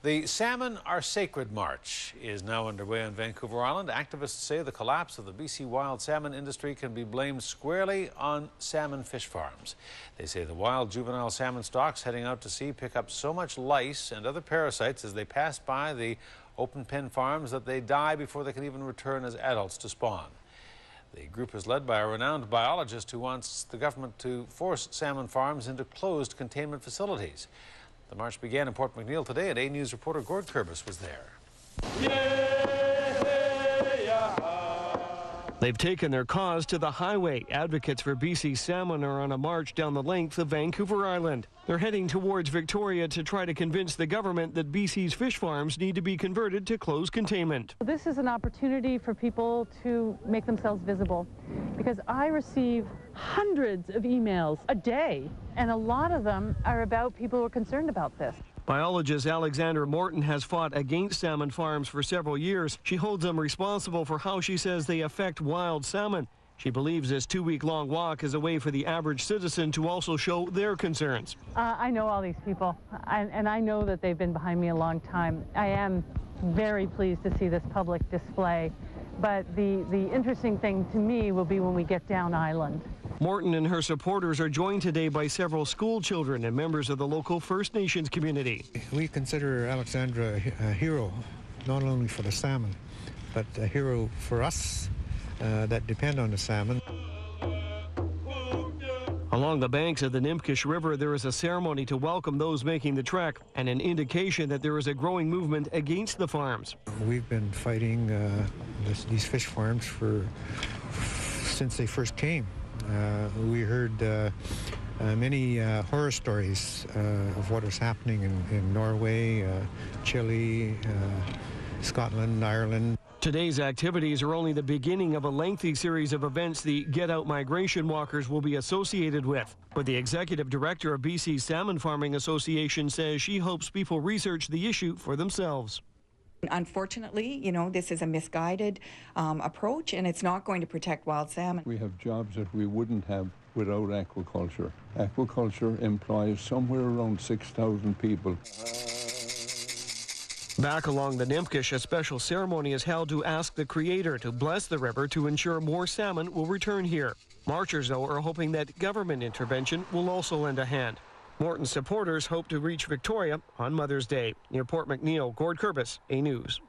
The Salmon Are Sacred March is now underway on Vancouver Island. Activists say the collapse of the BC wild salmon industry can be blamed squarely on salmon fish farms. They say the wild juvenile salmon stocks heading out to sea pick up so much lice and other parasites as they pass by the open pen farms that they die before they can even return as adults to spawn. The group is led by a renowned biologist who wants the government to force salmon farms into closed containment facilities. The march began in Port McNeill today, and A News reporter Gord Kurbis was there. They've taken their cause to the highway. Advocates for BC salmon are on a march down the length of Vancouver Island. They're heading towards Victoria to try to convince the government that BC's fish farms need to be converted to closed containment. This is an opportunity for people to make themselves visible, because I receive hundreds of emails a day, and a lot of them are about people who are concerned about this. Biologist Alexandra Morton has fought against salmon farms for several years. She holds them responsible for how she says they affect wild salmon. She believes this two-week-long walk is a way for the average citizen to also show their concerns. I know all these people, and I know that they've been behind me a long time. I am very pleased to see this public display, but the interesting thing to me will be when we get down island. Morton and her supporters are joined today by several school children and members of the local First Nations community. We consider Alexandra a hero, not only for the salmon, but a hero for us that depend on the salmon. Along the banks of the Nimkish River, there is a ceremony to welcome those making the trek and an indication that there is a growing movement against the farms. We've been fighting these fish farms since they first came. We heard many horror stories of what was happening in Norway, Chile, Scotland, Ireland. Today's activities are only the beginning of a lengthy series of events the Get Out Migration Walkers will be associated with. But the executive director of BC Salmon Farming Association says she hopes people research the issue for themselves. Unfortunately, this is a misguided approach, and it's not going to protect wild salmon. We have jobs that we wouldn't have without aquaculture. Aquaculture employs somewhere around 6,000 people. Back along the Nimkish, a special ceremony is held to ask the Creator to bless the river to ensure more salmon will return here. Marchers, though, are hoping that government intervention will also lend a hand. Morton's supporters hope to reach Victoria on Mother's Day. Near Port McNeill, Gord Kurbis, A News.